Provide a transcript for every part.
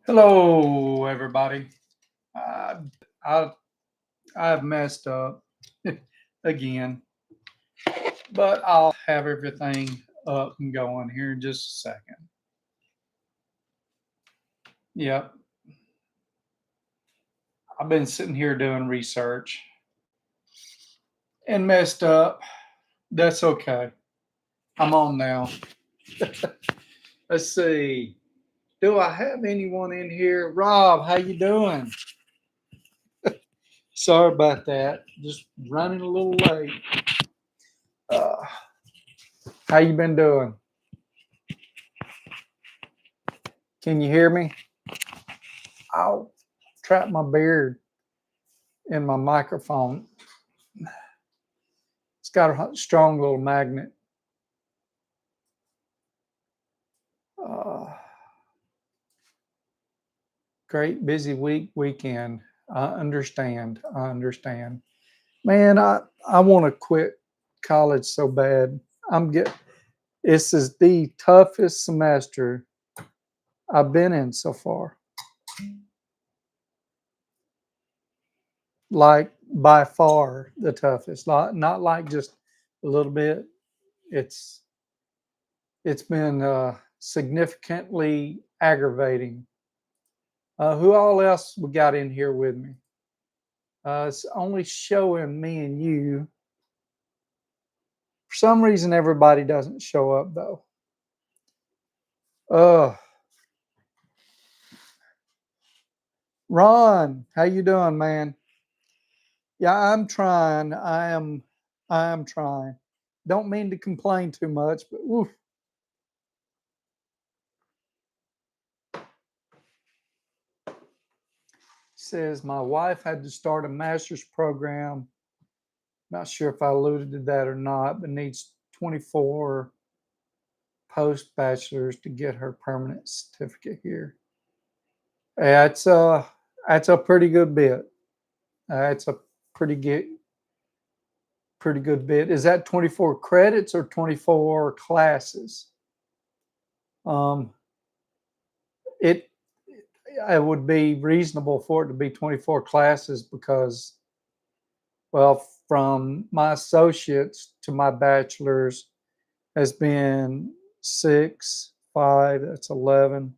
Hello, everybody. I, I, I've messed up again, but I'll have everything up and going here in just a second. Yep, I've been sitting here doing research and messed up. That's okay. I'm on now. Let's see. Do I have anyone in here? Rob, how you doing? Sorry about that. Just running a little late. Uh, how you been doing? Can you hear me? I'll trap my beard in my microphone. It's got a strong little magnet. Uh, Great busy weekend. I understand. I understand. Man, I want to quit college so bad. I'm get. This is the toughest semester I've been in so far. Like by far the toughest. Not like just a little bit. It's it's been significantly aggravating. Who all else we got in here with me? It's only showing me and you. For some reason, everybody doesn't show up though. Uh, Ron, how you doing, man? Yeah, I'm trying. I am trying. Don't mean to complain too much, but oof. Says my wife had to start a master's program. Not sure if I alluded to that or not, but needs 24 post bachelors to get her permanent certificate here. That's a pretty good bit. That's a pretty good pretty good bit. Is that 24 credits or 24 classes? Um, it it would be reasonable for it to be 24 classes because, well, from my associates to my bachelor's has been 6, 5, that's 11,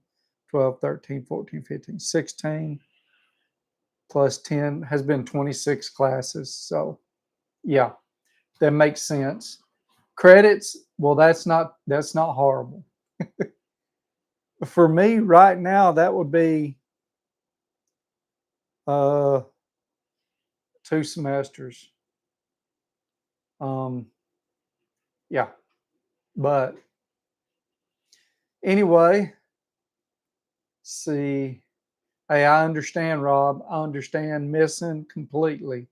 12, 13, 14, 15, 16, plus 10 has been 26 classes. So, yeah, that makes sense. Credits, well, that's not horrible. For me right now, that would be uh 2 semesters. Um, yeah, but anyway, see, hey, I understand, Rob. I understand missing completely.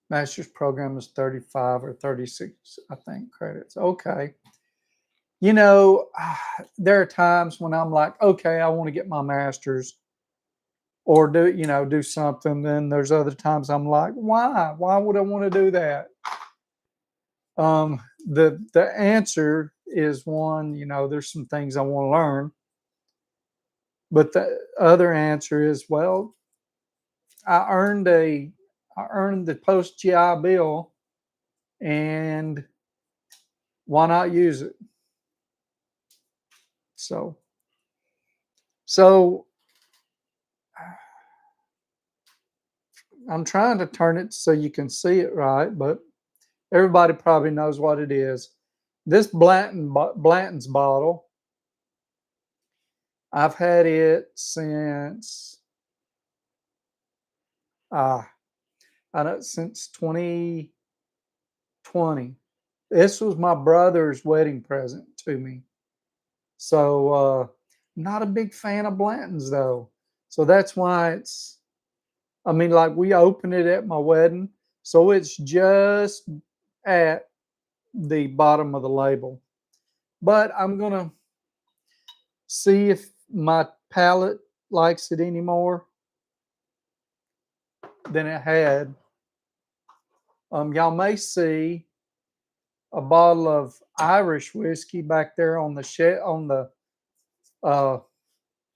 Master's program is 35 or 36, I think, credits. Okay. You know, there are times when I'm like, okay, I want to get my master's or do something. Then there's other times I'm like, why? Why would I want to do that? The answer is one, there's some things I want to learn. But the other answer is, well, I earned a I earned the post GI Bill, and why not use it? So so I'm trying to turn it so you can see it right, but everybody probably knows what it is. This Blanton's bottle, I've had it since uh, I don't since 2020. This was my brother's wedding present to me. So not a big fan of Blanton's though. So that's why I mean, like we opened it at my wedding, so it's just at the bottom of the label. But I'm gonna see if my palate likes it anymore than it had. Y'all may see a bottle of Irish whiskey back there on the uh,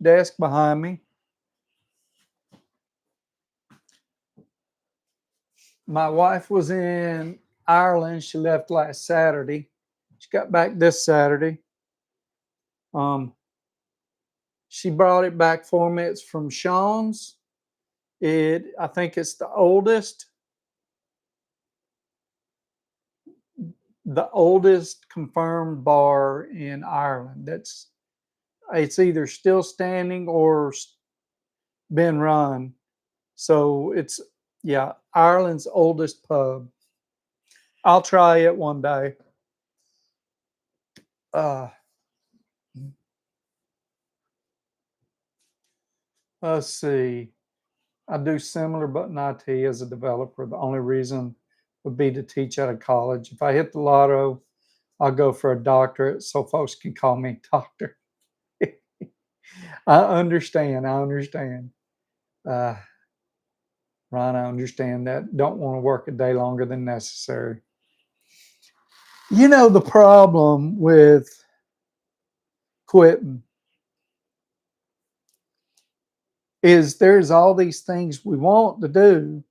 desk behind me. My wife was in Ireland. She left last Saturday. She got back this Saturday. Um, she brought it back for me. It's from Sean's. I think it's the oldest confirmed bar in Ireland. It's either still standing or been run. So it's, yeah, Ireland's oldest pub. I'll try it one day. Uh, let's see. I do similar but in IT as a developer. The only reason would be to teach out of college. If I hit the lotto, I'll go for a doctorate so folks can call me doctor. I understand. Uh, Ron, I understand that. Don't want to work a day longer than necessary. You know, the problem with quitting is there's all these things we want to do,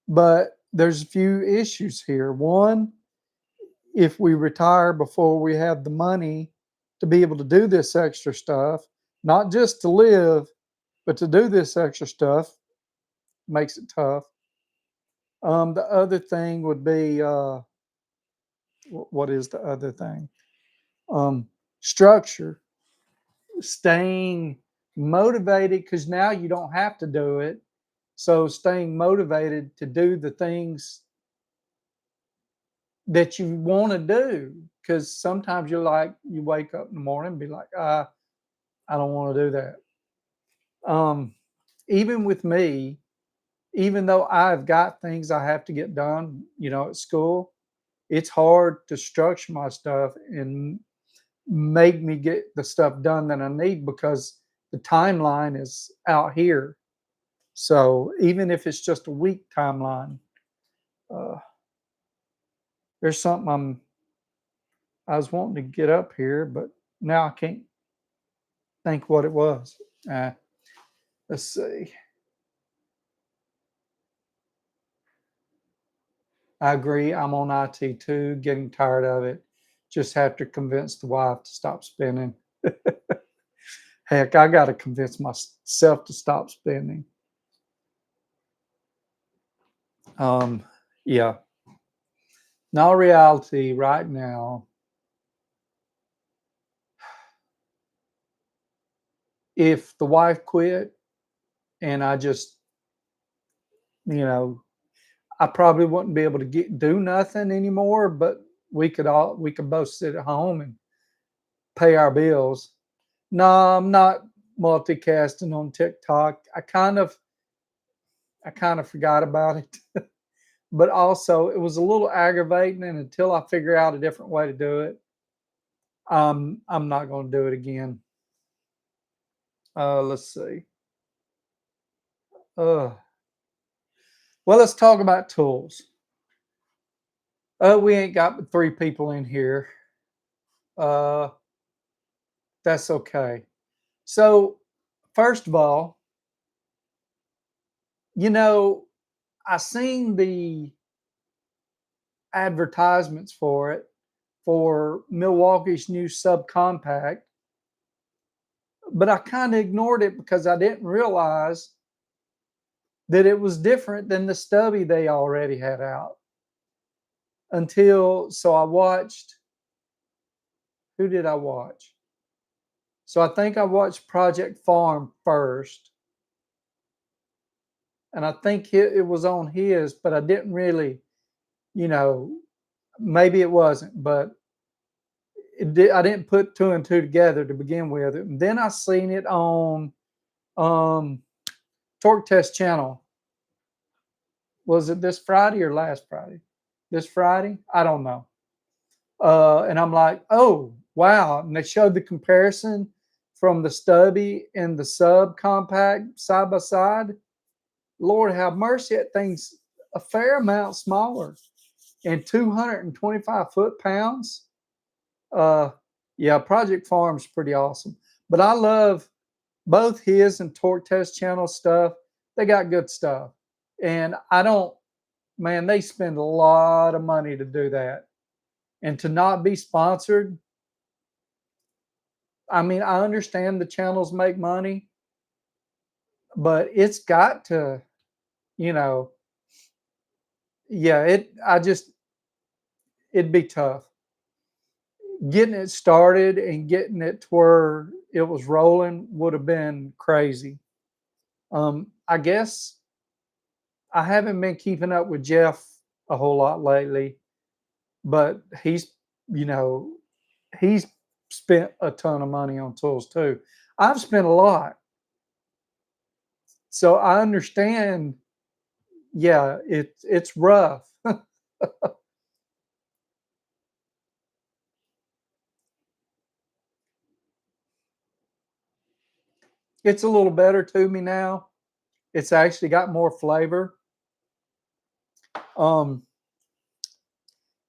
but there's a few issues here. One, if we retire before we have the money to be able to do this extra stuff, not just to live, but to do this extra stuff, makes it tough. The other thing would be what is the other thing? Structure, staying motivated because now you don't have to do it. So staying motivated to do the things that you want to do, because sometimes you wake up in the morning and be like, I don't want to do that. Even with me, even though I've got things I have to get done, at school, it's hard to structure my stuff and make me get the stuff done that I need because the timeline is out here. So even if it's just a week timeline, uh, there's something I was wanting to get up here, but now I can't think what it was. Let's see. I agree. I'm on IT too, getting tired of it. Just have to convince the wife to stop spending. Heck, I got to convince myself to stop spending. Yeah. Now, reality right now, if the wife quit and I just, you know, I probably wouldn't be able to do nothing anymore, but we could both sit at home and pay our bills. No, I'm not multicasting on TikTok. I kind of forgot about it. But also it was a little aggravating, and until I figure out a different way to do it, I'm not going to do it again. Let's see. Uh, well, let's talk about tools. We ain't got but 3 people in here. Uh, that's okay. So, first of all, you know, I seen the advertisements for it for Milwaukee's new subcompact, but I kind of ignored it because I didn't realize that it was different than the stubby they already had out. So I watched, who did I watch? So I think I watched Project Farm first, and I think it was on his, but I didn't really, you know, maybe it wasn't, but I didn't put two and two together to begin with. And then I seen it on um, Torque Test channel. Was it this Friday or last Friday? This Friday? I don't know. And I'm like, oh, wow. And they showed the comparison from the stubby and the sub compact side by side. Lord have mercy, that thing's a fair amount smaller. and 225 foot-pounds. Uh, yeah, Project Farm's pretty awesome. But I love both his and Torque Test Channel stuff. They got good stuff. And I don't, man, they spend a lot of money to do that. And to not be sponsored, I mean, I understand the channels make money, but it's got to, you know, yeah, it'd be tough. Getting it started and getting it to where it was rolling would have been crazy. I guess I haven't been keeping up with Jeff a whole lot lately, but you know, he's spent a ton of money on tools too. I've spent a lot. So I understand, yeah, it's rough. It's a little better to me now. It's actually got more flavor. Um,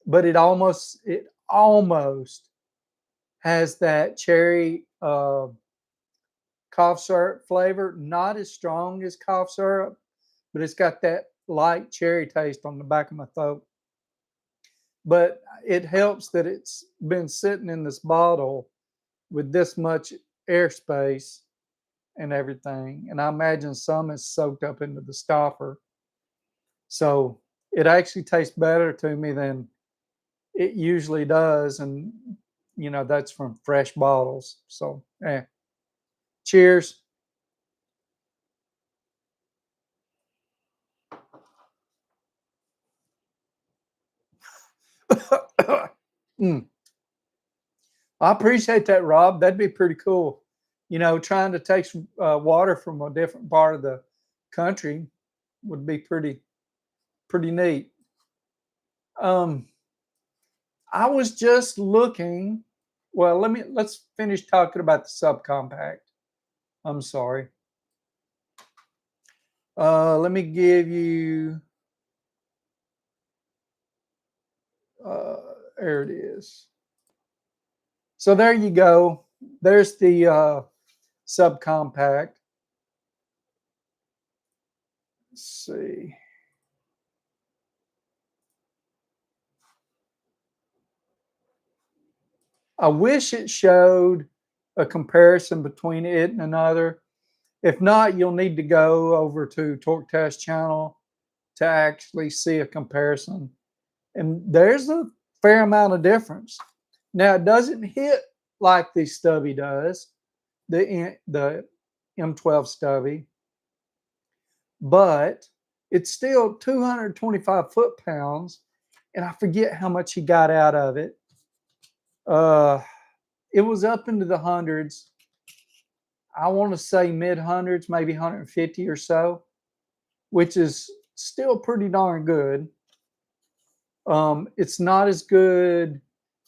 but it almost has that cherry cough syrup flavor. Not as strong as cough syrup, but it's got that light cherry taste on the back of my throat. But it helps that it's been sitting in this bottle with this much airspace and everything. And I imagine some is soaked up into the stopper. So it actually tastes better to me than it usually does. And, that's from fresh bottles. So, cheers. Mm. I appreciate that, Rob. That'd be pretty cool. Trying to take some water from a different part of the country would be pretty neat. Um, I was just looking. Well, let's finish talking about the subcompact. I'm sorry. Let me give you. Uh, there it is. So there you go. There's the subcompact. Let's see. I wish it showed a comparison between it and another. If not, you'll need to go over to Torque Test Channel to actually see a comparison. And there's a fair amount of difference. Now, it doesn't hit like the Stubby does, the M12 Stubby, but it's still 225 foot-pounds, and I forget how much he got out of it. It was up into the hundreds. I want to say mid hundreds, maybe 150 or so, which is still pretty darn good. It's not as good.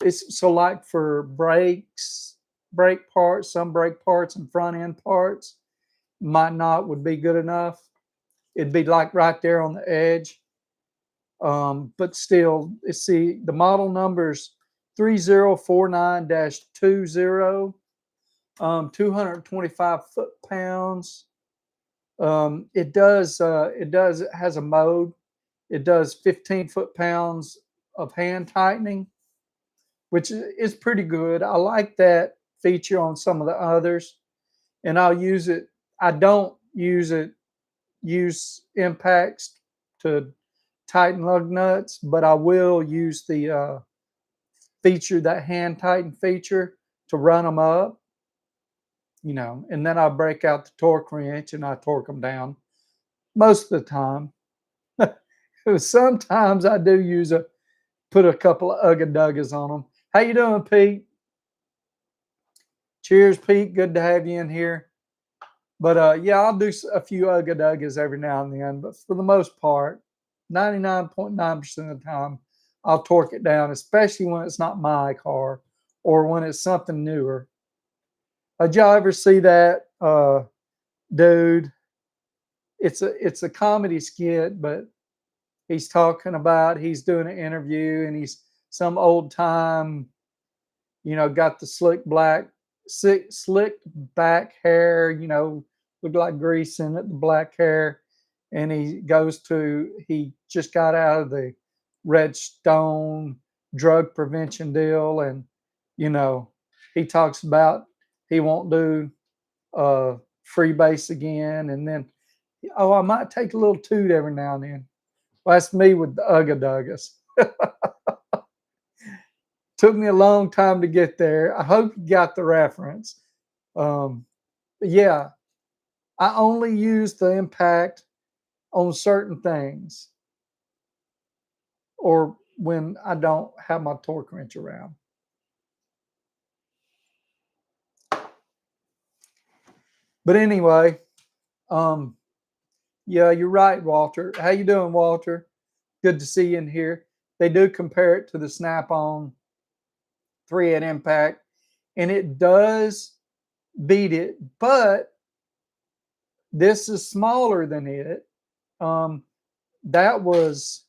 It's so like for brakes, brake parts, some brake parts and front end parts might not would be good enough. It'd be like right there on the edge. But still, see the model numbers 3049-20, 225 foot-pounds. It has a mode. It does 15 foot-pounds of hand tightening, which is pretty good. I like that feature on some of the others, and I'll use it. I don't use impacts to tighten lug nuts, but I will use the feature, that hand tighten feature, to run them up, and then I break out the torque wrench and I torque them down most of the time. Sometimes I do put a couple of Ugga Duggas on them. How you doing, Pete? Cheers, Pete. Good to have you in here. But yeah, I'll do a few Ugga Duggas every now and then. But for the most part, 99.9% of the time, I'll torque it down, especially when it's not my car or when it's something newer. Did y'all ever see that dude? It's a comedy skit, but he's talking about he's doing an interview and he's some old time, got the slick back hair, looked like grease in it, the black hair. And he just got out of the Redstone drug prevention deal. And, you know, he talks about he won't do freebase again. And then, oh, I might take a little toot every now and then. Well, that's me with the Ugga Duggas. Took me a long time to get there. I hope you got the reference. But yeah, I only use the impact on certain things or when I don't have my torque wrench around. But anyway, yeah, you're right, Walter. How you doing, Walter? Good to see you in here. They do compare it to the Snap-on 3-head impact, and it does beat it, but this is smaller than it. That was,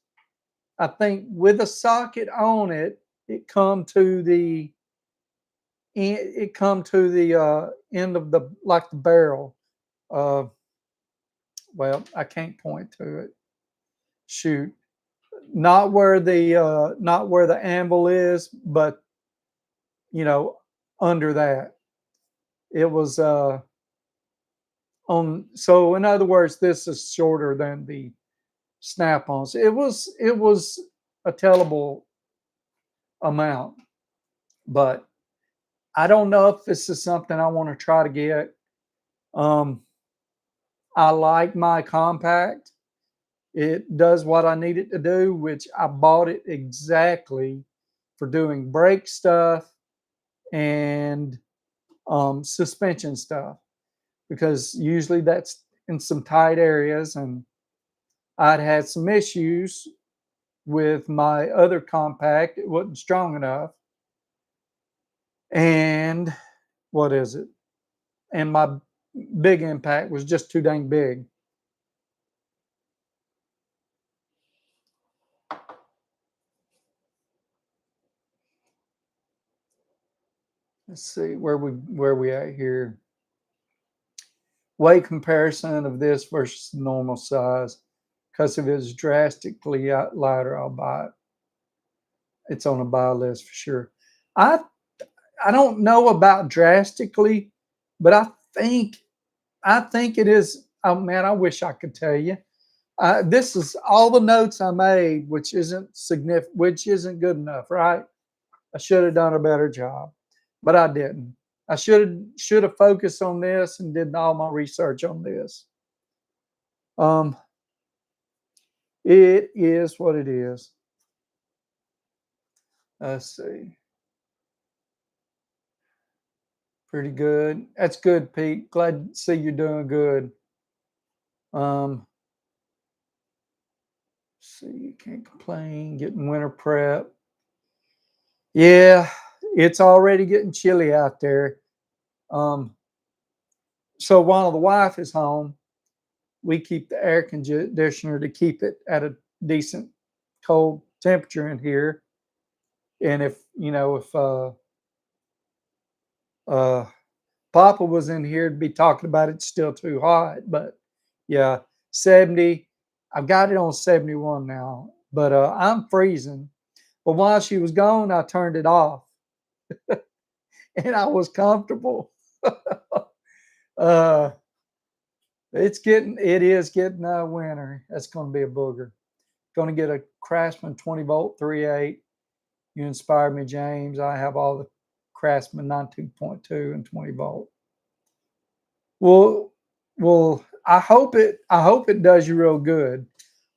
I think, with a socket on it, it come to the end of the like the barrel. Well, I can't point to it. Shoot, not where the anvil is, but under that. It was on. So in other words, this is shorter than the Snap-ons. It was a tellable amount, but I don't know if this is something I want to try to get. I like my compact. It does what I need it to do, which I bought it exactly for doing brake stuff and suspension stuff, because usually that's in some tight areas, and I'd had some issues with my other compact. It wasn't strong enough. And what is it? And my big impact was just too dang big. Let's see where we at here. Weight comparison of this versus normal size. Because if it's drastically lighter, I'll buy it. It's on a buy list for sure. I don't know about drastically, but I think it is. Oh man, I wish I could tell you. This is all the notes I made, which isn't significant, which isn't good enough, right? I should have done a better job, but I didn't. I should have focused on this and did all my research on this. It is what it is. Let's see. Pretty good. That's good, Pete. Glad to see you're doing good. See, you can't complain. Getting winter prep. Yeah, it's already getting chilly out there. So while the wife is home, we keep the air conditioner to keep it at a decent cold temperature in here. And if Papa was in here to be talking about it's still too hot, but yeah, 70. I've got it on 71 now, but I'm freezing. But while she was gone, I turned it off, and I was comfortable. It is getting winter. That's going to be a booger. Going to get a Craftsman 20-volt 3.8. You inspired me, James. I have all the Craftsman 19.2 and 20 volt. Well, I hope it does you real good.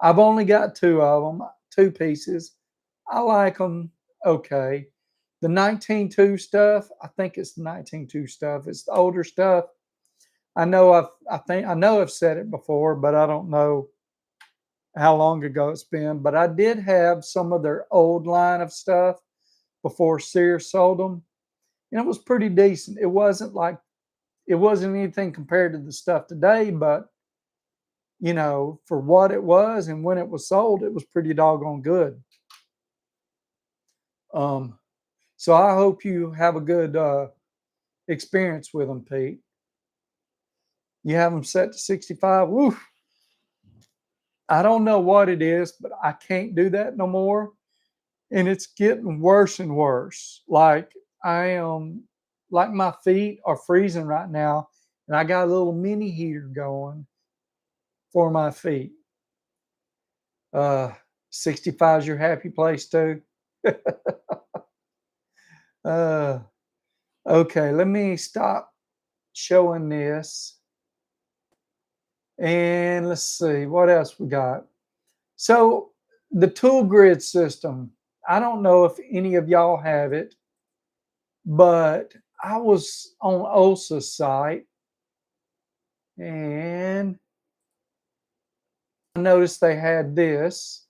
I've only got two of them, two pieces. I like them okay. The 19.2 stuff, I think it's the 19.2 stuff. It's the older stuff. I know I've said it before, but I don't know how long ago it's been. But I did have some of their old line of stuff before Sears sold them, and it was pretty decent. It wasn't anything compared to the stuff today, but you know, for what it was and when it was sold, it was pretty doggone good. Um, so I hope you have a good experience with them, Pete. You have them set to 65. Woo! I don't know what it is, but I can't do that no more. And it's getting worse and worse. Like I am, like my feet are freezing right now, and I got a little mini heater going for my feet. Uh, 65 is your happy place too. Uh, okay, let me stop showing this. And let's see what else we got. So the tool grid system, I don't know if any of y'all have it, but I was on OSA's site and I noticed they had this.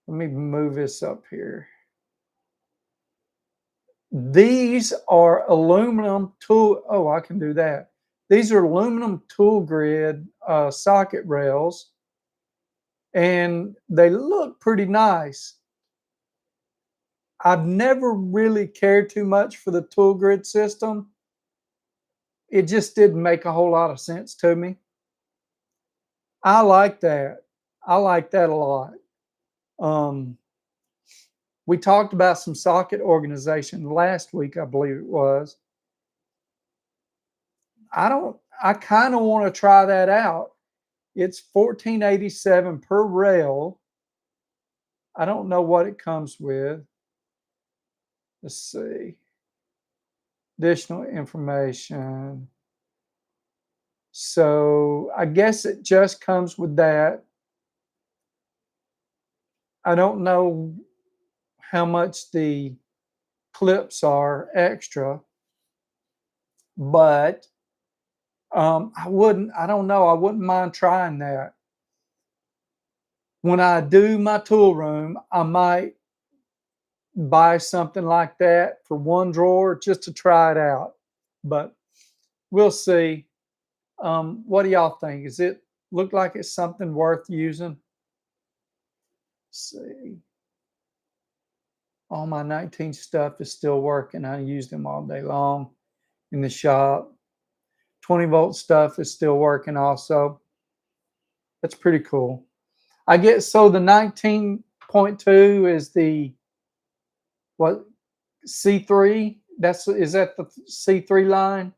Let me move this up here. These are aluminum tool. Oh, I can do that. These are aluminum tool grid socket rails, and they look pretty nice. I've never really cared too much for the tool grid system. It just didn't make a whole lot of sense to me. I like that. I like that a lot. Um, we talked about some socket organization last week, I believe it was. I kind of want to try that out. It's $14.87 per rail. I don't know what it comes with. Let's see. Additional information. So I guess it just comes with that. I don't know how much the clips are extra, but I don't know, I wouldn't mind trying that. When I do my tool room, I might buy something like that for one drawer just to try it out. But we'll see. What do y'all think? Is it look like it's something worth using? Let's see. All my 19 stuff is still working. I use them all day long in the shop. 20-volt stuff is still working also. That's pretty cool. I get so the 19.2 is the what C3? Is that the C3 line?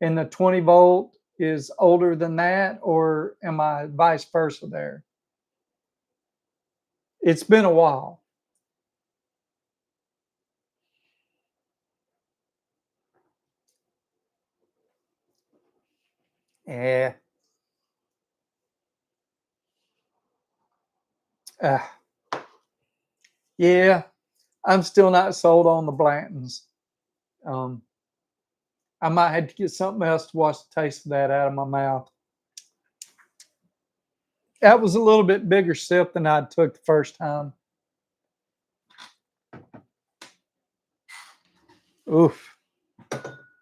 And the 20 volt is older than that, or am I vice versa there? It's been a while. Yeah. Uh, yeah. I'm still not sold on the Blantons. Um, I might have to get something else to wash the taste of that out of my mouth. That was a little bit bigger sip than I took the first time. Oof.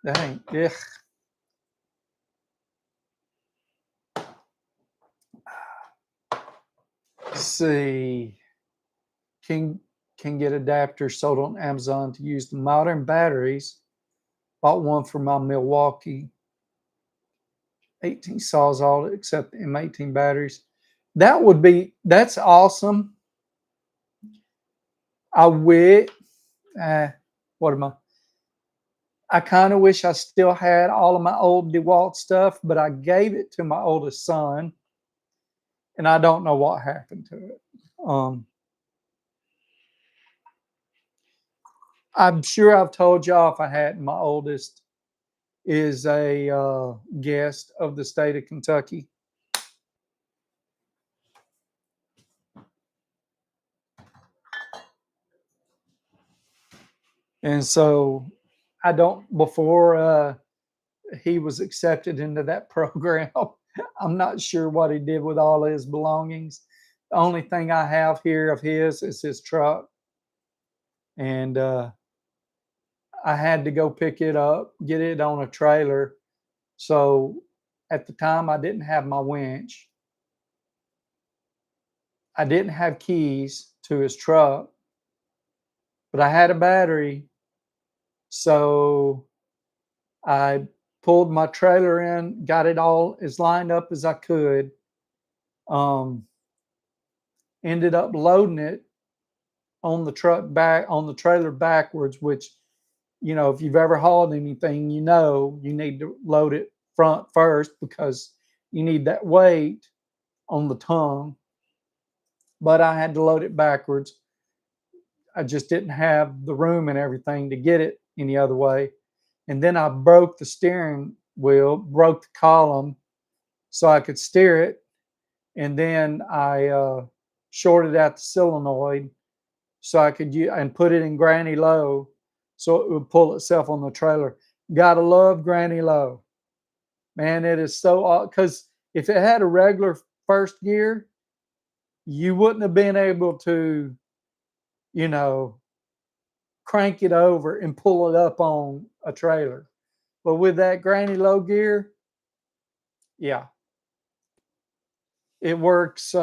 Dang. Yeah. See. Can can get adapters sold on Amazon to use the modern batteries. Bought one for my Milwaukee 18 saws all except the M18 batteries. That's awesome. I wish, what am I kind of wish I still had all of my old DeWalt stuff, but I gave it to my oldest son, and I don't know what happened to it. Um, I'm sure I've told y'all if I hadn't, my oldest is a guest of the state of Kentucky. And so I don't, before he was accepted into that program, I'm not sure what he did with all his belongings. The only thing I have here of his is his truck. And I had to go pick it up, get it on a trailer. So at the time I didn't have my winch. I didn't have keys to his truck, but I had a battery. So I pulled my trailer in, got it all as lined up as I could. Um, Ended up loading it on the truck back on the trailer backwards, which, if you've ever hauled anything, you need to load it front first because you need that weight on the tongue. But I had to load it backwards. I just didn't have the room and everything to get it any other way. And then I broke the steering wheel, broke the column so I could steer it. And then I shorted out the solenoid so I could and put it in granny low so it would pull itself on the trailer. Gotta love granny low. Man, it is so, because if it had a regular first gear, you wouldn't have been able to, you know, crank it over and pull it up on a trailer. But with that granny low gear, yeah, it works.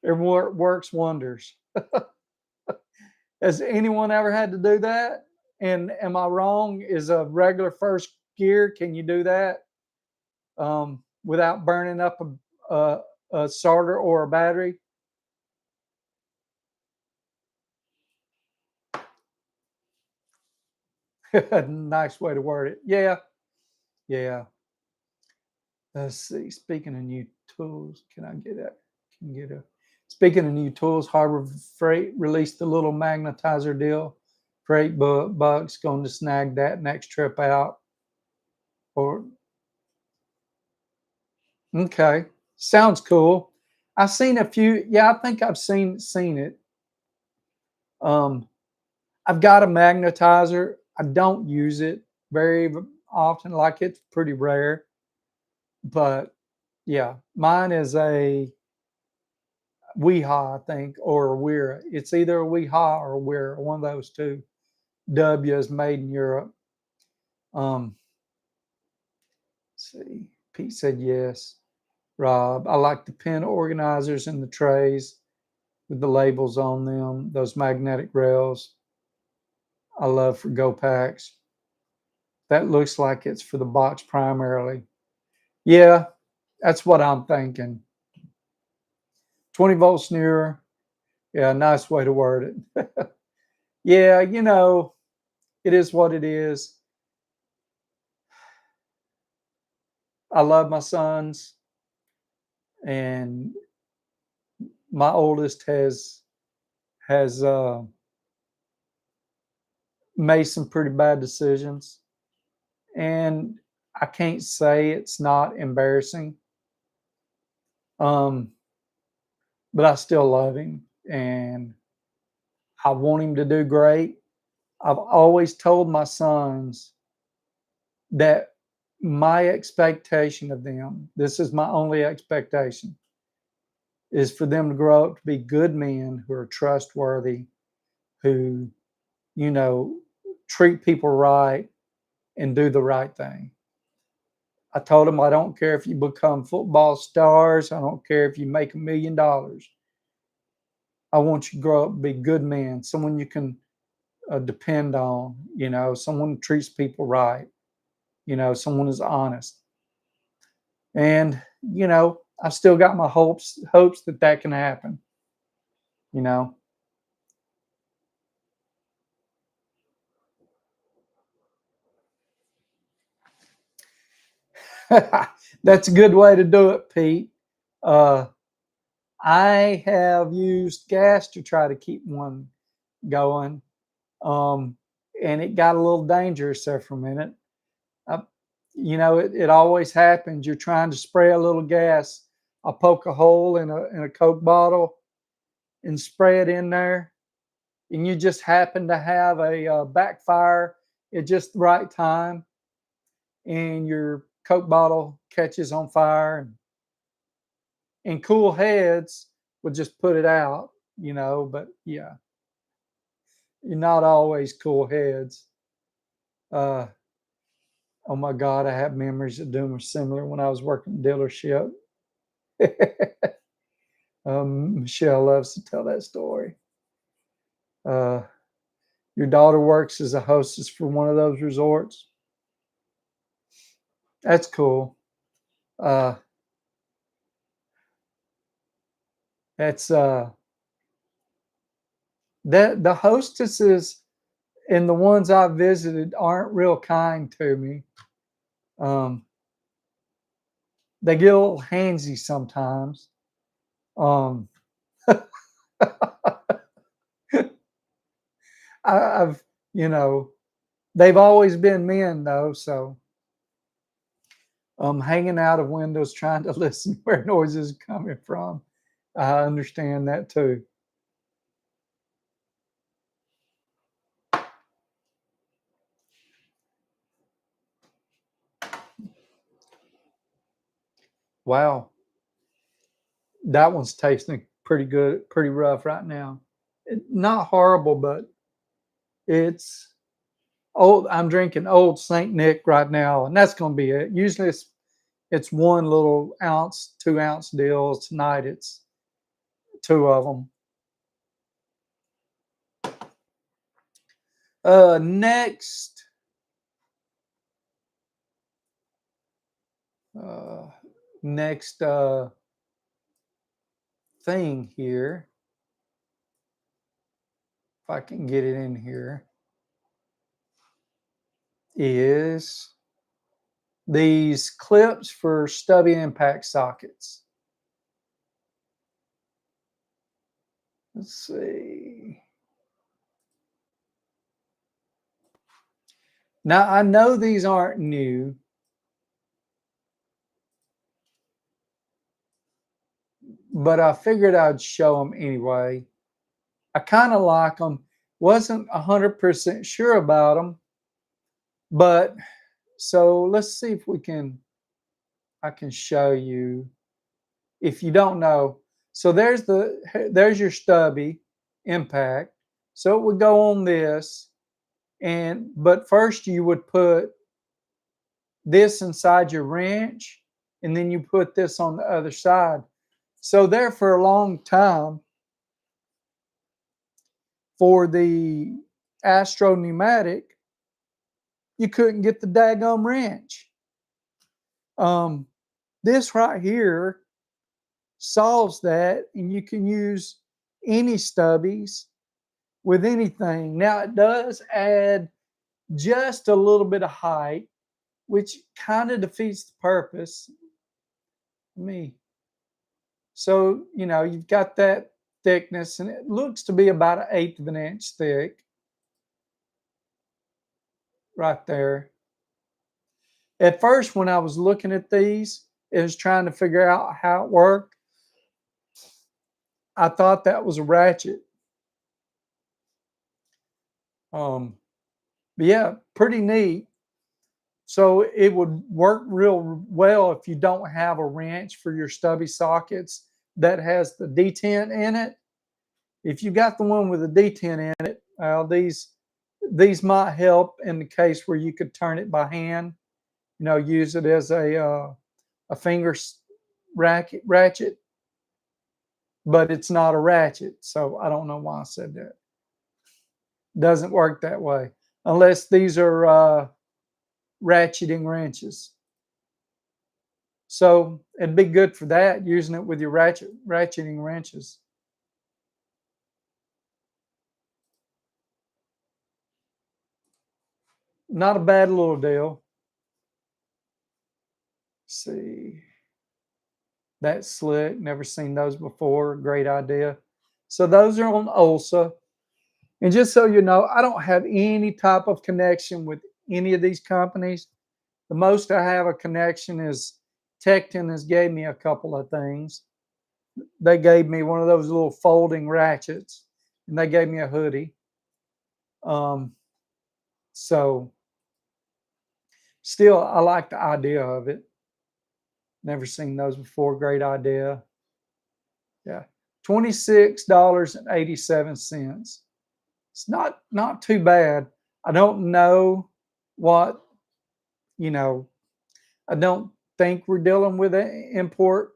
Works wonders. Has anyone ever had to do that? And am I wrong? Is a regular first gear? Can you do that without burning up a starter or a battery? Nice way to word it. Yeah, yeah. Let's see. Speaking of new tools, can I get a can get a speaking of new tools, Harbor Freight released the little magnetizer deal for $8. Going to snag that next trip out. Or okay. Sounds cool. I've seen a few. Yeah, I think I've seen it. Um, I've got a magnetizer. I don't use it very often. Like it's pretty rare. But yeah, mine is a Weha, I think, or a Wera. It's either a Weha or a Wera, one of those two. W is made in Europe. Um, let's see. Pete said yes. Rob, I like the pen organizers and the trays with the labels on them, those magnetic rails. I love for Go Packs. That looks like it's for the box primarily. Yeah, that's what I'm thinking. 20 volts newer. Yeah, nice way to word it. Yeah, it is what it is. I love my sons, and my oldest has made some pretty bad decisions, and I can't say it's not embarrassing. Um, but I still love him, and I want him to do great. I've always told my sons that my expectation of them, this is my only expectation, is for them to grow up to be good men who are trustworthy, who, you know, treat people right and do the right thing. I told them I don't care if you become football stars, I don't care if you make $1 million. I want you to grow up and be good men, someone you can depend on, someone who treats people right, someone who's honest. And, I've still got my hopes that that can happen, you know. That's a good way to do it, Pete. Uh, I have used gas to try to keep one going, um, and it got a little dangerous there for a minute. I, it always happens. You're trying to spray a little gas. I poke a hole in a Coke bottle and spray it in there, and you just happen to have a backfire at just the right time, and your Coke bottle catches on fire, and cool heads would just put it out, But yeah, you're not always cool heads. Uh, Oh my God, I have memories of doing similar when I was working in dealership. Michelle loves to tell that story. Uh, your daughter works as a hostess for one of those resorts. That's cool. Uh, that's that the hostesses and the ones I visited aren't real kind to me. Um, they get a little handsy sometimes. Um, I've, you know, they've always been men though, so hanging out of windows trying to listen where noises are coming from. I understand that too. Wow, that one's tasting pretty good, pretty rough right now. Not horrible, but it's old. I'm drinking Old Saint Nick right now, and that's going to be it. Usually it's one little ounce, 2 ounce deals. Tonight it's two of them. Next, uh, next thing here, if I can get it in here, is these clips for stubby impact sockets. Let's see. Now I know these aren't new, but I figured I'd show them anyway. I kind of like them. Wasn't 100% sure about them, but so let's see if we can. I can show you. If you don't know, so there's your stubby impact. So it would go on this, and but first you would put this inside your wrench, and then you put this on the other side. So there for a long time, for the Astro pneumatic, you couldn't get the daggum wrench. Um, this right here solves that, and you can use any stubbies with anything. Now it does add just a little bit of height, which kind of defeats the purpose. Me. So, you've got that thickness, and it looks to be about 1/8 of an inch thick right there. At first, when I was looking at these, it was trying to figure out how it worked. I thought that was a ratchet. Um, but yeah, pretty neat. So it would work real well if you don't have a wrench for your stubby sockets that has the detent in it. If you got the one with the detent in it, these might help in the case where you could turn it by hand. Use it as a finger ratchet, but it's not a ratchet. So I don't know why I said that. Doesn't work that way unless these are ratcheting wrenches. So it'd be good for that, using it with your ratcheting wrenches. Not a bad little deal. Let's see. That's slick. Never seen those before. Great idea. So those are on OLSA. And just so you know, I don't have any type of connection with any of these companies. The most I have a connection is Tecton has gave me a couple of things. They gave me one of those little folding ratchets, and they gave me a hoodie. Um, so still, I like the idea of it. Never seen those before. Great idea. Yeah, $26.87. It's not too bad. I don't know what You know, I don't think we're dealing with import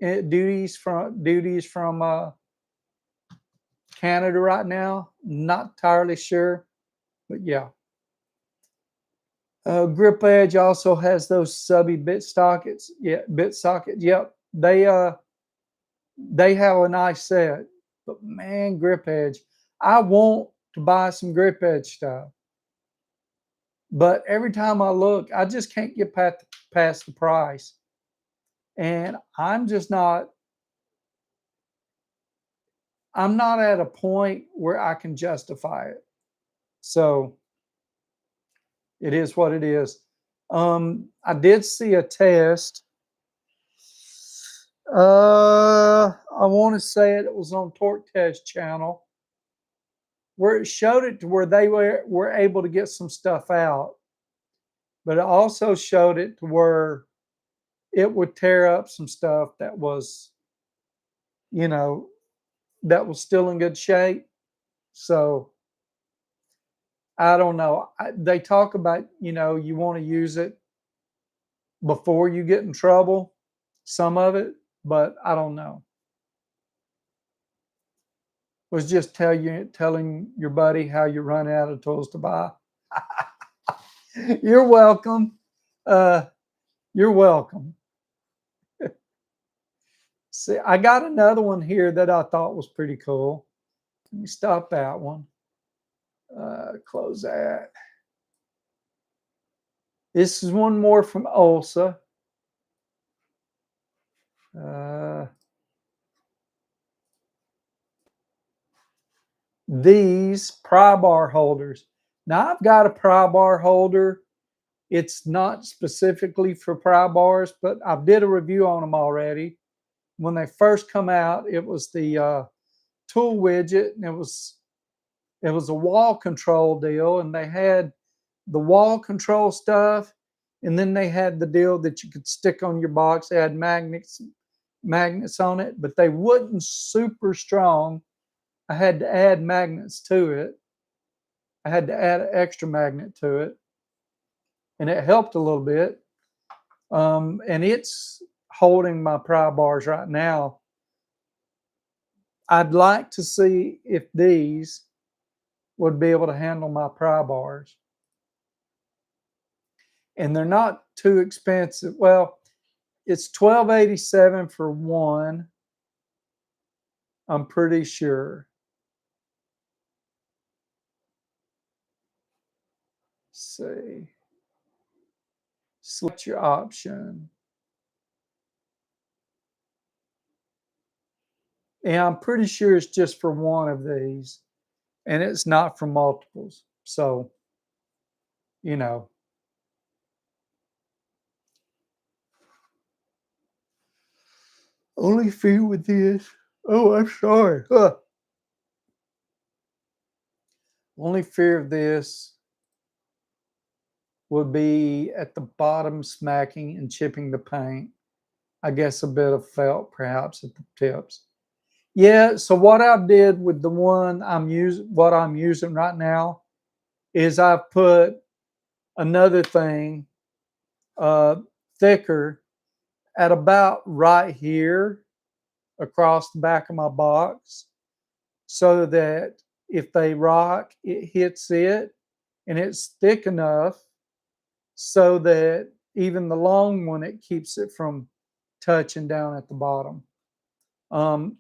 duties from Canada right now. Not entirely sure, but yeah. Grip Edge also has those subby bit sockets. Yeah, bit sockets. Yep, they have a nice set. But man, Grip Edge, I want to buy some Grip Edge stuff. But every time I look, I just can't get past the price. And I'm not at a point where I can justify it. So it is what it is. I did see a test. I want to say it was on Torque Test channel where it showed it to where they were able to get some stuff out, but it also showed it to where it would tear up some stuff that was, you know, that was still in good shape. So I don't know. They talk about, you want to use it before you get in trouble, some of it, but I don't know. Was just telling your buddy how you run out of tools to buy. You're welcome. Uh, you're welcome. See, I got another one here that I thought was pretty cool. Let me stop that one. Close that. This is one more from Olsa. These pry bar holders. Now I've got a pry bar holder. It's not specifically for pry bars, but I did a review on them already. When they first come out, it was the tool widget, and it was a wall control deal, and they had the wall control stuff, and then they had the deal that you could stick on your box. They had magnets on it, but they wasn't super strong. I had to add magnets to it. I had to add an extra magnet to it, and it helped a little bit. And it's holding my pry bars right now. I'd like to see if these would be able to handle my pry bars. And they're not too expensive. Well, it's $12.87 for one. I'm pretty sure. Let's see. Select your option. And I'm pretty sure it's just for one of these. And it's not for multiples. So, you know. Only fear with this. Oh, I'm sorry. Only fear of this would be at the bottom smacking and chipping the paint. I guess a bit of felt perhaps at the tips. Yeah, so what I did with the one what I'm using right now is I've put another thing thicker at about right here across the back of my box so that if they rock, it hits it, and it's thick enough so that even the long one, it keeps it from touching down at the bottom. I'm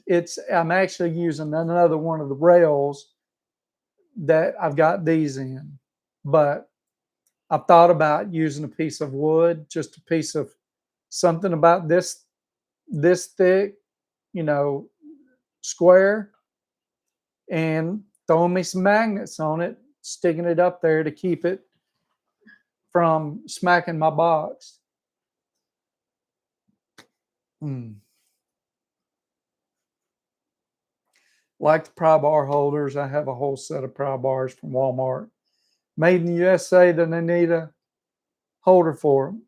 actually using another one of the rails that I've got these in, but I've thought about using a piece of wood, just a piece of something about this thick, square, and throwing me some magnets on it, sticking it up there to keep it from smacking my box. Like the pry bar holders, I have a whole set of pry bars from Walmart. Made in the USA, then they need a holder for them.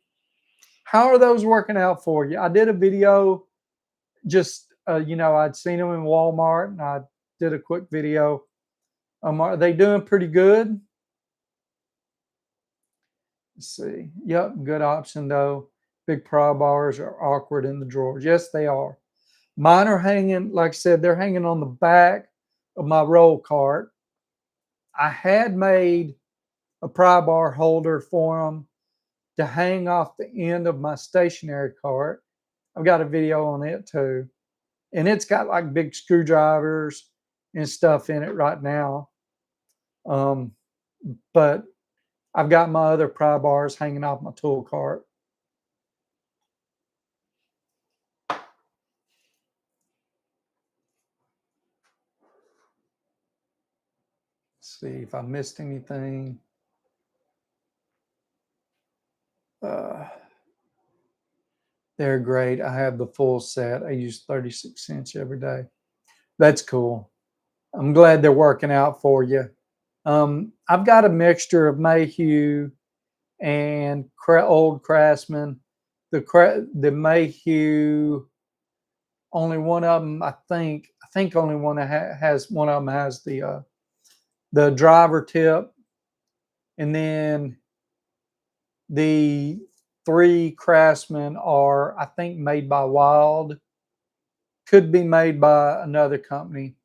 How are those working out for you? I did a video just, I'd seen them in Walmart, and I did a quick video. Are they doing pretty good? Let's see. Yep, good option though. Big pry bars are awkward in the drawers. Yes, they are. Mine are hanging, like I said, they're hanging on the back of my roll cart. I had made a pry bar holder for them to hang off the end of my stationary cart. I've got a video on it too. And it's got like big screwdrivers and stuff in it right now. Um, but I've got my other pry bars hanging off my tool cart. Let's see if I missed anything. Uh, they're great. I have the full set. I use 36" every day. That's cool. I'm glad they're working out for you. I've got a mixture of Mayhew and old Craftsman. The Mayhew, only one of them, I think only one has one of them has the driver tip, and then the three Craftsman are, I think, made by Wild. Could be made by another company.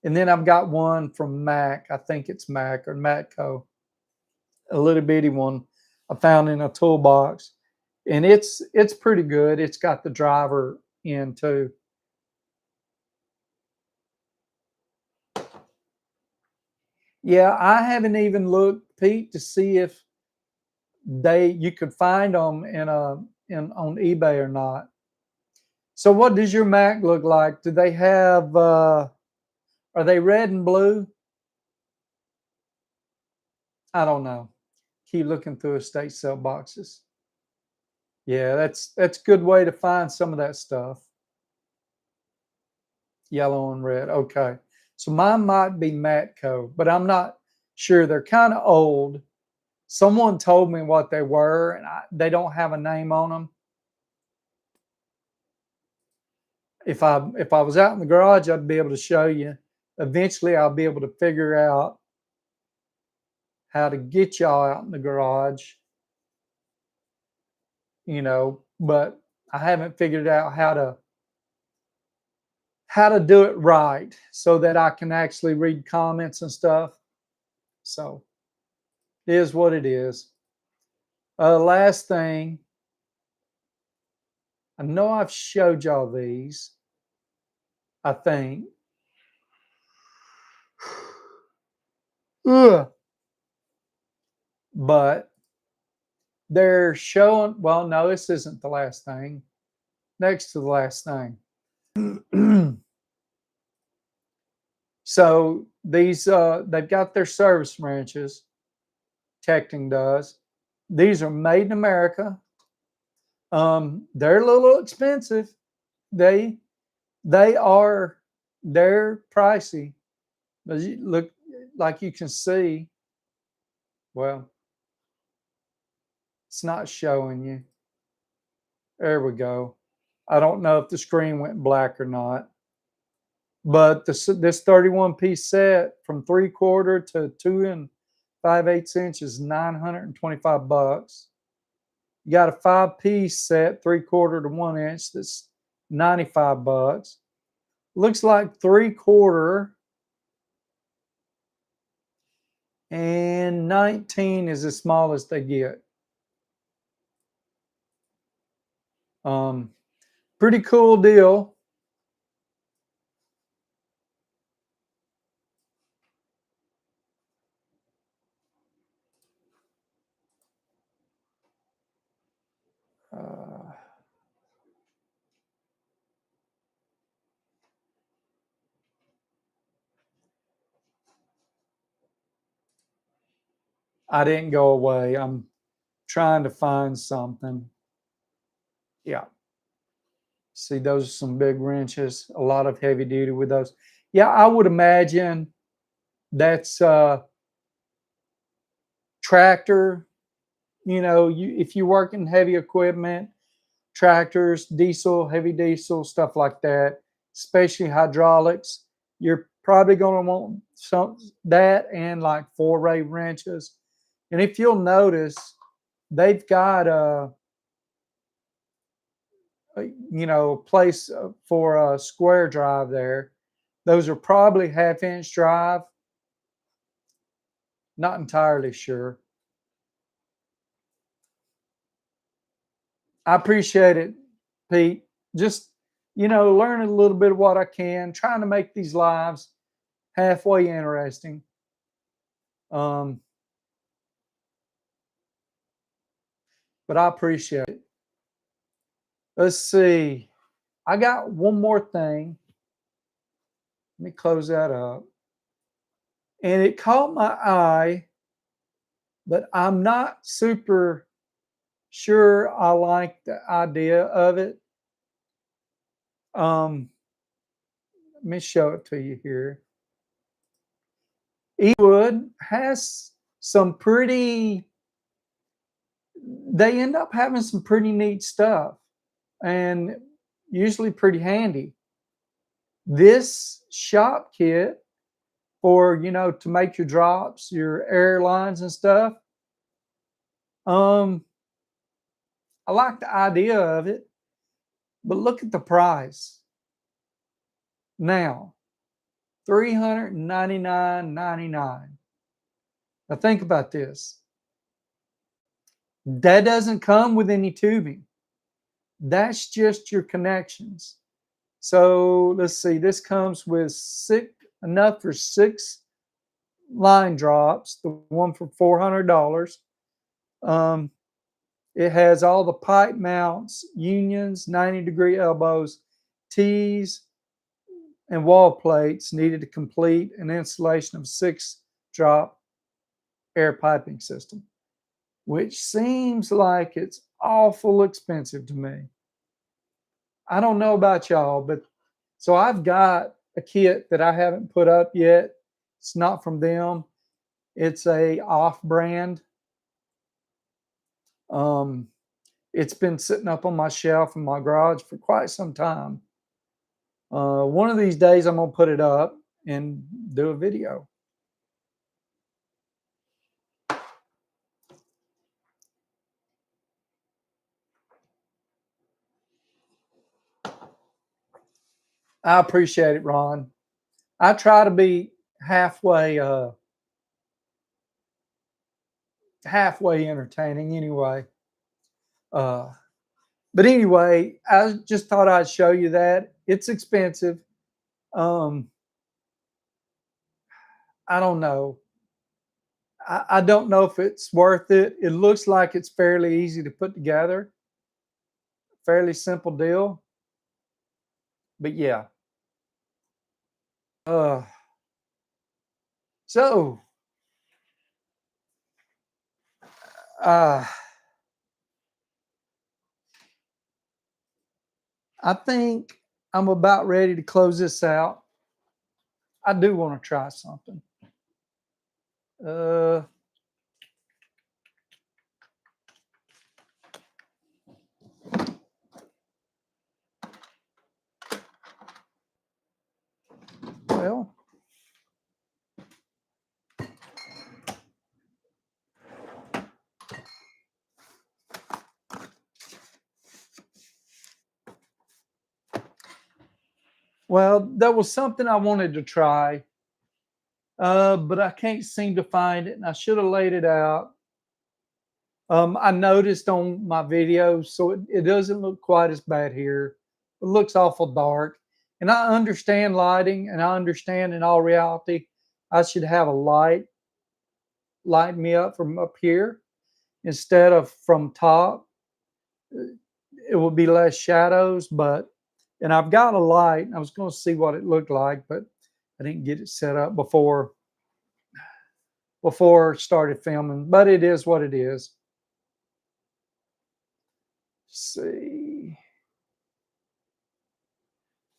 And then I've got one from Mac. I think it's Mac or Matco, a little bitty one I found in a toolbox, and it's pretty good. It's got the driver in too. Yeah, I haven't even looked, Pete, to see if you could find them in on eBay or not. So what does your Mac look like? Do they have are they red and blue? I don't know. Keep looking through estate sale boxes. Yeah, that's a good way to find some of that stuff. Yellow and red. Okay. So mine might be Matco, but I'm not sure. They're kind of old. Someone told me what they were, and they don't have a name on them. If I was out in the garage, I'd be able to show you. Eventually, I'll be able to figure out how to get y'all out in the garage, but I haven't figured out how to do it right so that I can actually read comments and stuff. So it is what it is. Last thing, I know I've showed y'all these, I think. Ugh. But they're showing, well, no, this isn't the last thing. Next to the last thing. So these they've got their service wrenches. Tecting does. These are made in America. They're a little expensive. They they are they're pricey. But you look, like you can see. Well, it's not showing you. There we go. I don't know if the screen went black or not. But this 31-piece set from 3/4 to 2 5/8 is $925. You got a 5-piece set, 3/4 to 1 inch, that's $95. Looks like 3/4 and 19 is as small as they get. Pretty cool deal. Uh, I didn't go away. I'm trying to find something. Yeah. See, those are some big wrenches, a lot of heavy duty with those. Yeah, I would imagine that's tractor. If you work in heavy equipment, tractors, diesel, heavy diesel, stuff like that, especially hydraulics, you're probably going to want some that and like 4-ray wrenches And if you'll notice, they've got a place for a square drive there. Those are probably 1/2 inch drive. Not entirely sure. I appreciate it, Pete. Just, learning a little bit of what I can, trying to make these lives halfway interesting. Um, but I appreciate it. Let's see. I got one more thing. Let me close that up. And it caught my eye, but I'm not super sure I like the idea of it. Let me show it to you here. Eastwood has some pretty, they end up having some pretty neat stuff and usually pretty handy. This shop kit for, to make your drops, your airlines and stuff. I like the idea of it, but look at the price. Now, $399.99. Now think about this. That doesn't come with any tubing. That's just your connections. So let's see, this comes with enough for 6 line drops, the one for $400. It has all the pipe mounts, unions, 90-degree elbows, T's, and wall plates needed to complete an installation of 6-drop air piping system, which seems like it's awful expensive to me. I don't know about y'all, but so I've got a kit that I haven't put up yet. It's not from them. It's a off-brand. It's been sitting up on my shelf in my garage for quite some time. One of these days I'm gonna put it up and do a video. I appreciate it, Ron. I try to be halfway entertaining anyway. But anyway, I just thought I'd show you that. It's expensive. I don't know. I don't know if it's worth it. It looks like it's fairly easy to put together. Fairly simple deal. But yeah. So I think I'm about ready to close this out. I do want to try something. Well, that was something I wanted to try, but I can't seem to find it, and I should have laid it out. I noticed on my videos, so it doesn't look quite as bad here. It looks awful dark. And I understand lighting, and I understand in all reality, I should have a light me up from up here instead of from top. It will be less shadows, and I've got a light. I was going to see what it looked like, but I didn't get it set up before started filming. But it is what it is. Let's see.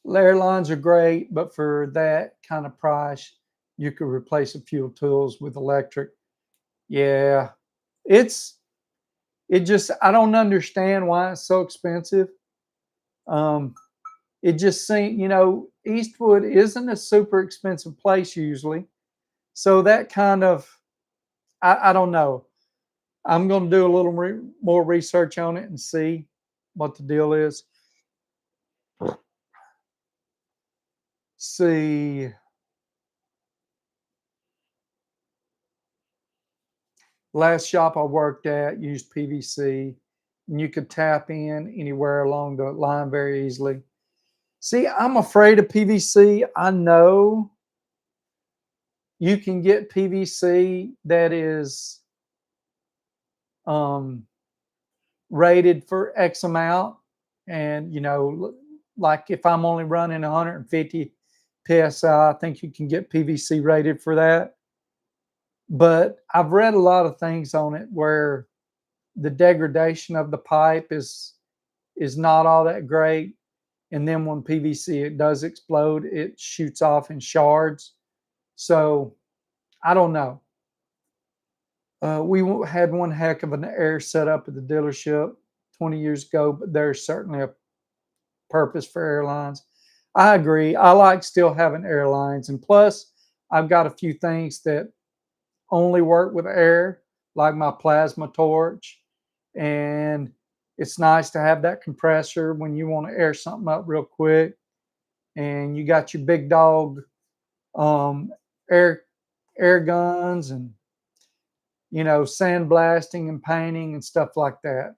Layer lines are great, but for that kind of price, you could replace a few tools with electric. Yeah, it just, I don't understand why it's so expensive. It just seems, Eastwood isn't a super expensive place usually. So that kind of, I don't know. I'm going to do a little more research on it and see what the deal is. See, last shop I worked at used PVC, and you could tap in anywhere along the line very easily. See, I'm afraid of PVC. I know you can get PVC that is um, rated for X amount. And, like if I'm only running 150 PSI, I think you can get PVC rated for that. But I've read a lot of things on it where the degradation of the pipe is not all that great. And then when PVC it does explode, it shoots off in shards. So I don't know. We had one heck of an air setup at the dealership 20 years ago, but there's certainly a purpose for airlines. I agree. I like still having airlines. And plus, I've got a few things that only work with air, like my plasma torch. And it's nice to have that compressor when you want to air something up real quick. And you got your big dog um, air guns and sandblasting and painting and stuff like that.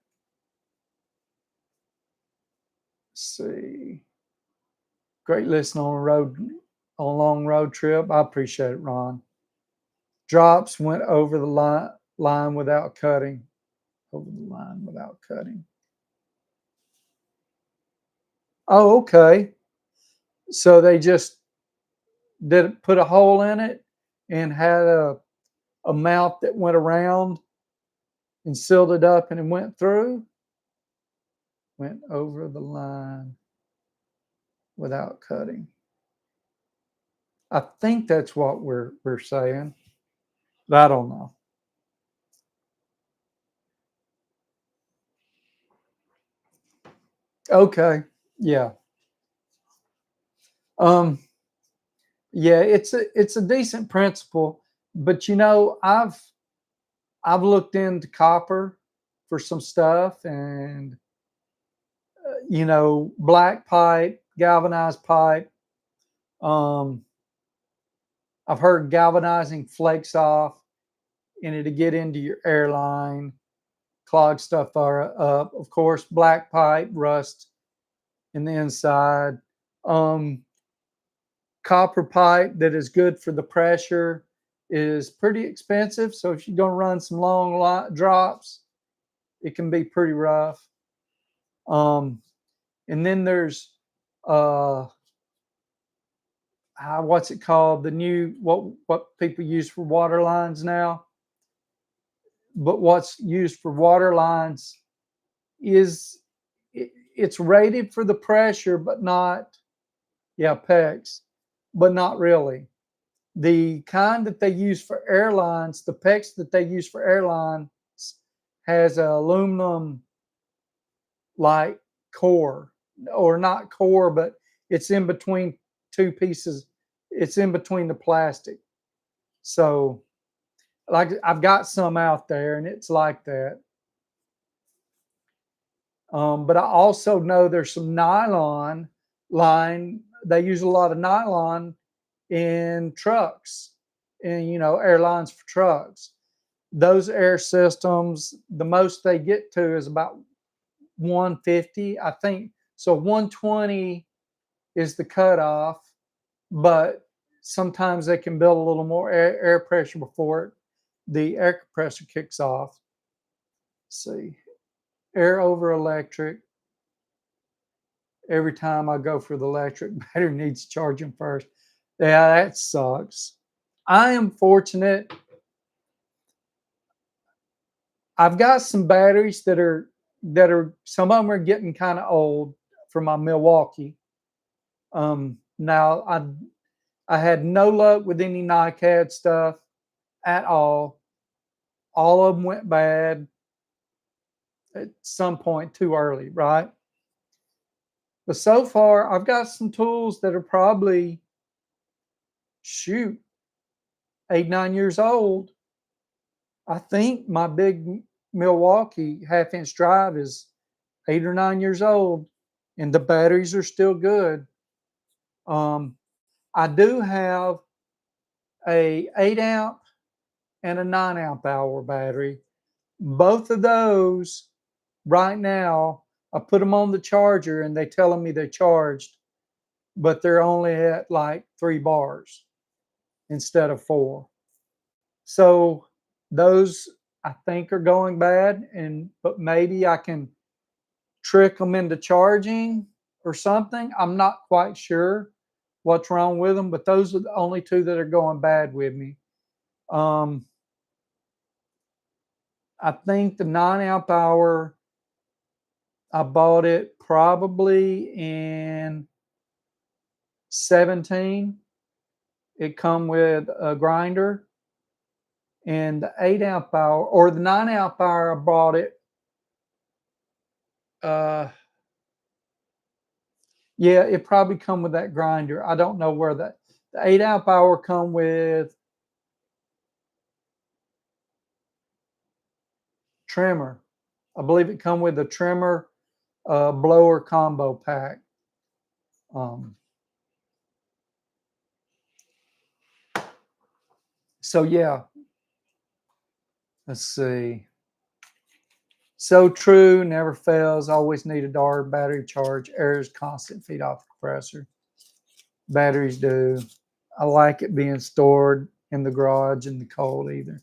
Let's see. Great listening on a long road trip. I appreciate it, Ron. Drops went over the line without cutting. Over the line without cutting. Oh, okay. So they just put a hole in it and had a mouth that went around and sealed it up and it went through. Went over the line without cutting. I think that's what we're saying. I don't know. Okay. Yeah. Yeah, it's a decent principle, but I've looked into copper for some stuff and black pipe, galvanized pipe. Um I've heard galvanizing flakes off and it'll get into your airline, clog stuff up. Of course, black pipe, rust in the inside. Um, Copper pipe that is good for the pressure is pretty expensive. So if you're going to run some long drops, it can be pretty rough. And then there's what's it called? The new what people use for water lines now. But what's used for water lines is it's rated for the pressure, but not, yeah, PEX, but not really. The kind that they use for airlines, the PEX that they use for airlines has an aluminum like core, or not core, but it's in between two pieces. It's in between the plastic. So, like, I've got some out there, and it's like that. But I also know there's some nylon line. They use a lot of nylon in trucks, and airlines for trucks. Those air systems, the most they get to is about 150, I think. So 120 is the cutoff, but sometimes they can build a little more air pressure before the air compressor kicks off. Let's see, air over electric. Every time I go for the electric, battery needs charging first. Yeah, that sucks. I am fortunate. I've got some batteries that are some of them are getting kind of old for my Milwaukee. Now I had no luck with any NiCad stuff at all. All of them went bad at some point too early, right? But so far, I've got some tools that are probably, shoot, 8, 9 years old. I think my big Milwaukee half-inch drive is 8 or 9 years old, and the batteries are still good. Um, I do have a 8 amp and a 9 amp hour battery. Both of those right now, I put them on the charger and they telling me they charged, but they're only at like 3 bars instead of 4. So those I think are going bad, and but maybe I can trick them into charging or something. I'm not quite sure what's wrong with them, but those are the only two that are going bad with me. Um, I think the 9 amp hour, I bought it probably in 17. It come with a grinder, and the 8 amp hour or the 9 amp hour, I bought it. Uh, yeah, it probably come with that grinder. I don't know where the 8 amp hour come with trimmer. I believe it come with a trimmer, blower combo pack. Um, so yeah, let's see. So true, never fails. Always need a dark battery charge. Air is constant. Feed off the compressor. Batteries do. I like it being stored in the garage in the cold either.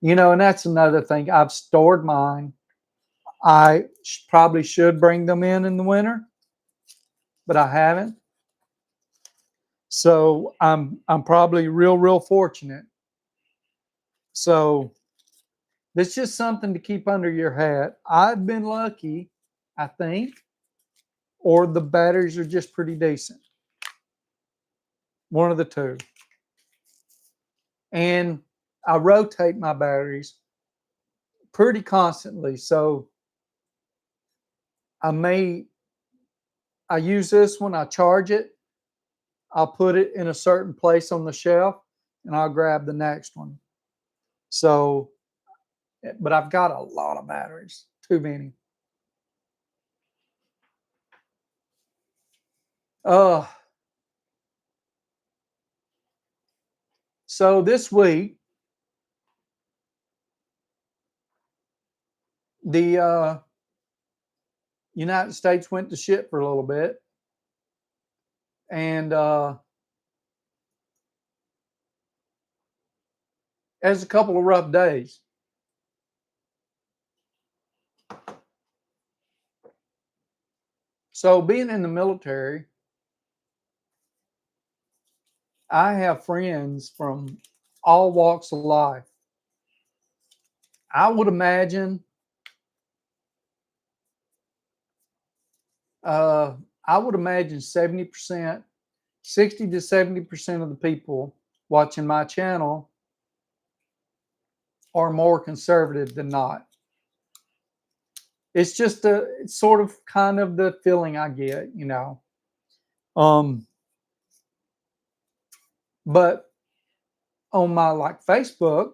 And that's another thing. I've stored mine. I probably should bring them in the winter, but I haven't. So I'm probably real fortunate. So it's just something to keep under your hat. I've been lucky, I think, or the batteries are just pretty decent. One of the two. And I rotate my batteries pretty constantly. So I use this one, I charge it, I'll put it in a certain place on the shelf, and I'll grab the next one. So, but I've got a lot of batteries, too many. Uh, so this week, the United States went to shit for a little bit, and has a couple of rough days. So, being in the military, I have friends from all walks of life. I would imagine, uh, I would imagine 70%, 60 to 70% of the people watching my channel are more conservative than not. It's just it's sort of kind of the feeling I get. Um, but on my like Facebook,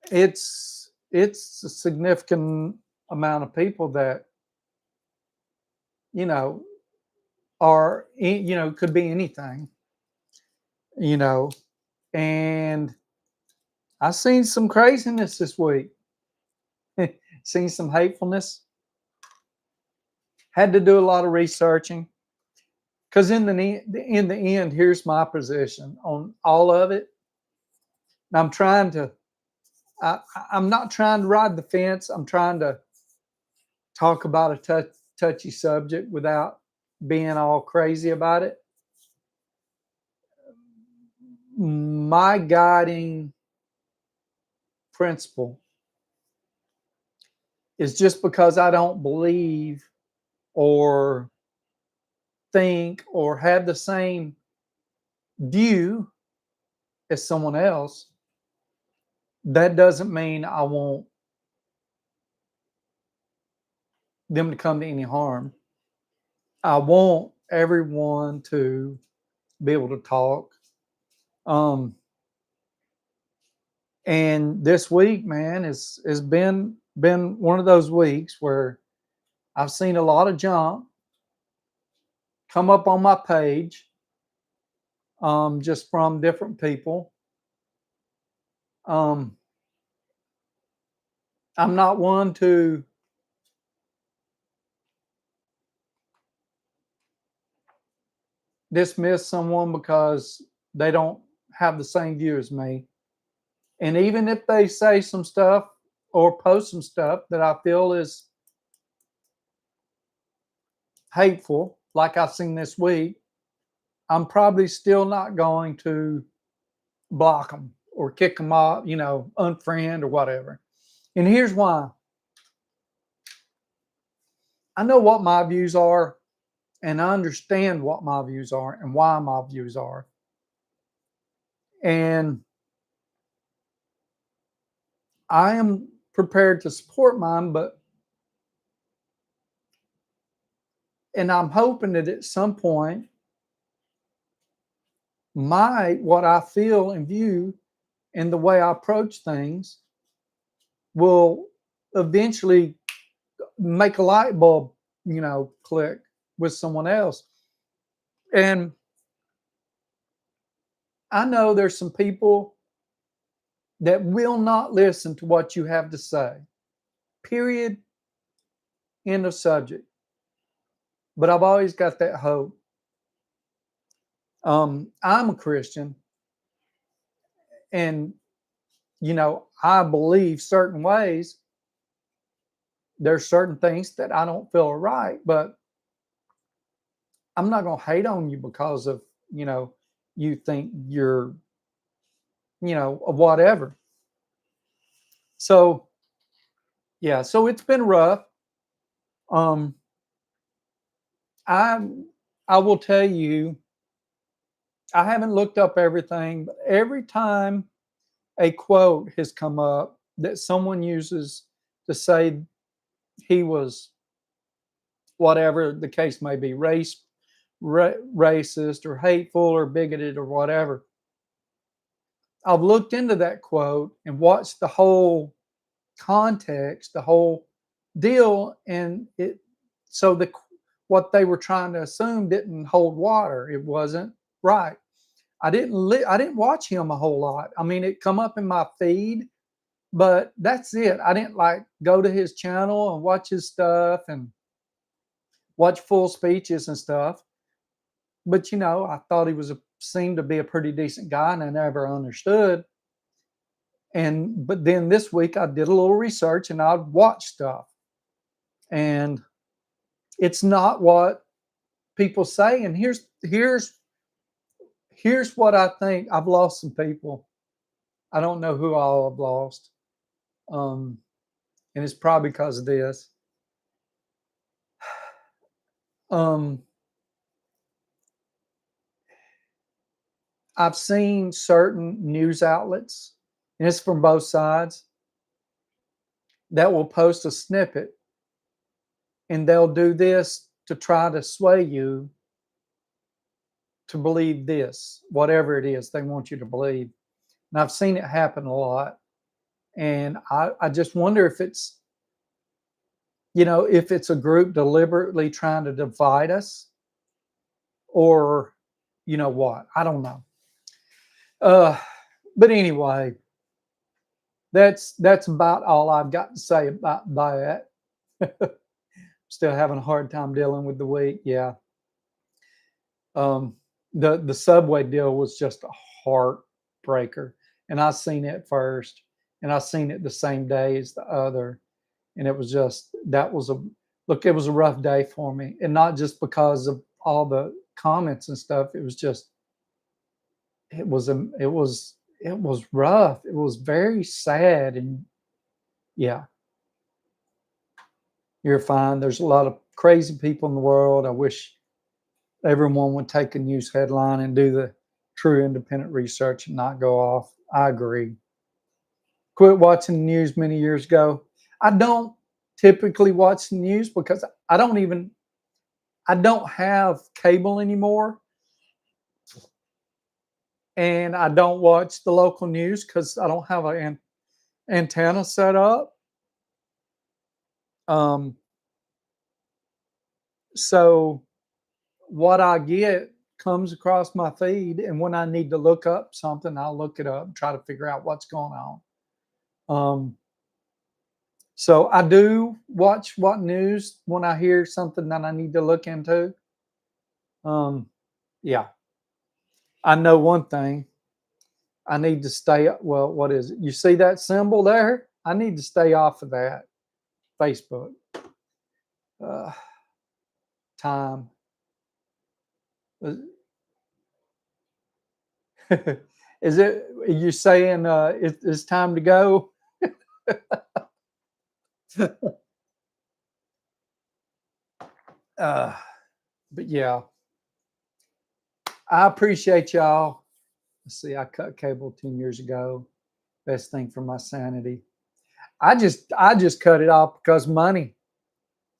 it's a significant amount of people that you know are could be anything, you know, and I seen some craziness this week. Seen some hatefulness. Had to do a lot of researching because in the end, here's my position on all of it. I'm trying to. I'm not trying to ride the fence. I'm trying to talk about a touchy subject without being all crazy about it. My guiding principle is just because I don't believe or think or have the same view as someone else, that doesn't mean I want them to come to any harm. I want everyone to be able to talk. Um, And this week, man, has been one of those weeks where I've seen a lot of junk come up on my page, just from different people. Um, I'm not one to dismiss someone because they don't have the same view as me. And even if they say some stuff or post some stuff that I feel is hateful, like I've seen this week, I'm probably still not going to block them or kick them off, unfriend or whatever. And here's why. I know what my views are, and I understand what my views are and why my views are. And I am prepared to support mine, and I'm hoping that at some point, what I feel and view and the way I approach things will eventually make a light bulb, click with someone else. And I know there's some people that will not listen to what you have to say. Period. End of subject. But I've always got that hope. I'm a Christian, and I believe certain ways. There's certain things that I don't feel are right, but I'm not going to hate on you because of you think you're whatever. So yeah, so it's been rough. Um, I I will tell you, I haven't looked up everything, but every time a quote has come up that someone uses to say he was whatever the case may be, racist or hateful or bigoted or whatever. I've looked into that quote and watched the whole context, the whole deal, and what they were trying to assume didn't hold water. It wasn't right. I didn't watch him a whole lot. I mean, it come up in my feed, but that's it. I didn't like go to his channel and watch his stuff and watch full speeches and stuff. But I thought seemed to be a pretty decent guy, and I never understood. But then this week I did a little research and I watched stuff, and it's not what people say. And here's what I think. I've lost some people. I don't know who all I've lost, and it's probably because of this. Um, I've seen certain news outlets, and it's from both sides, that will post a snippet, and they'll do this to try to sway you to believe this, whatever it is they want you to believe. And I've seen it happen a lot. And I just wonder if it's a group deliberately trying to divide us, or what. I don't know. Uh, but anyway, that's about all I've got to say about that. Still having a hard time dealing with the week. Yeah. Um, the Subway deal was just a heartbreaker, and I seen it first, and I seen it the same day as the other, and it was just that was a look. It was a rough day for me, and not just because of all the comments and stuff. It was just it was rough. It was very sad, and yeah, you're fine. There's a lot of crazy people in the world. I wish everyone would take a news headline and do the true independent research and not go off. I agree. Quit watching the news many years ago. I don't typically watch the news because I don't have cable anymore. and I don't watch the local news because I don't have an antenna set up. Um, so what I get comes across my feed, and when I need to look up something, I'll look it up and try to figure out what's going on. Um, so I do watch what news when I hear something that I need to look into. Um, yeah, I know one thing. I need to stay. Well, what is it? You see that symbol there? I need to stay off of that. Facebook. Uh, time. Is it? Are you saying it's time to go? uh, but yeah, I appreciate y'all. Let's see, I cut cable 10 years ago. Best thing for my sanity. I just cut it off because money.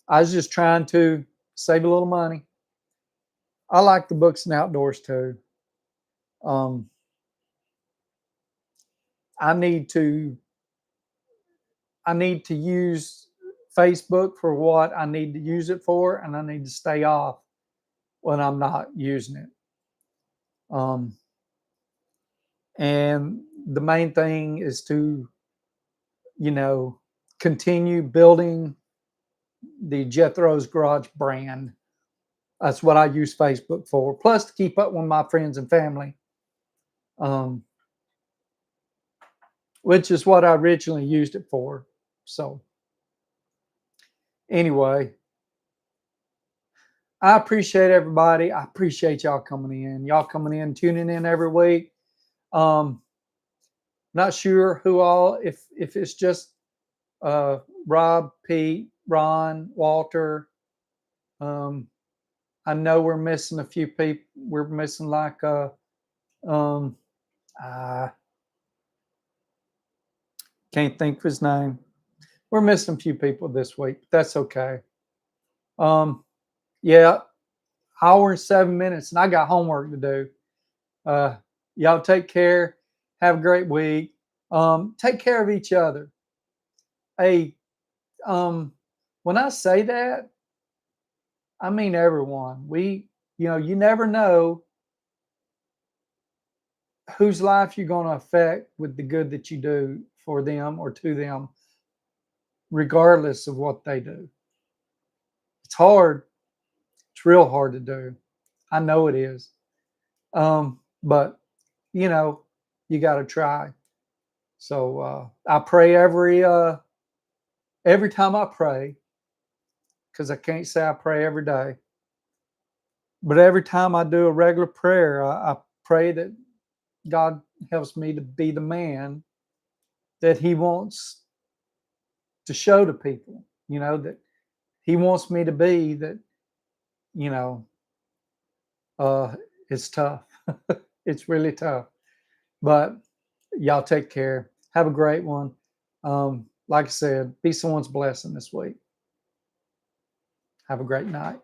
I was just trying to save a little money. I like the books and outdoors too. Um, I need to I need to use Facebook for what I need to use it for, and I need to stay off when I'm not using it. Um, and the main thing is to, you know, continue building the Jethro's Garage brand. That's what I use Facebook for. Plus, to keep up with my friends and family, um, which is what I originally used it for. So, anyway, I appreciate everybody. I appreciate y'all coming in. Y'all coming in, tuning in every week. Um, Not sure who all, if it's just Rob, Pete, Ron, Walter. Um, I know we're missing a few people. We're missing like um, uh, can't think of his name. We're missing a few people this week. But that's okay. Um, yeah, hour and 7 minutes, and I got homework to do. Uh, y'all take care. Have a great week. Take care of each other. Hey, when I say that, I mean everyone. You never know whose life you're going to affect with the good that you do for them or to them, regardless of what they do. It's hard. It's real hard to do. I know it is. But you know, you got to try. So I pray every time I pray, because I can't say I pray every day. But every time I do a regular prayer, I pray that God helps me to be the man that He wants to show to people, that He wants me to be, that, you know, it's tough. It's really tough. But y'all take care. Have a great one. Like I said, be someone's blessing this week. Have a great night.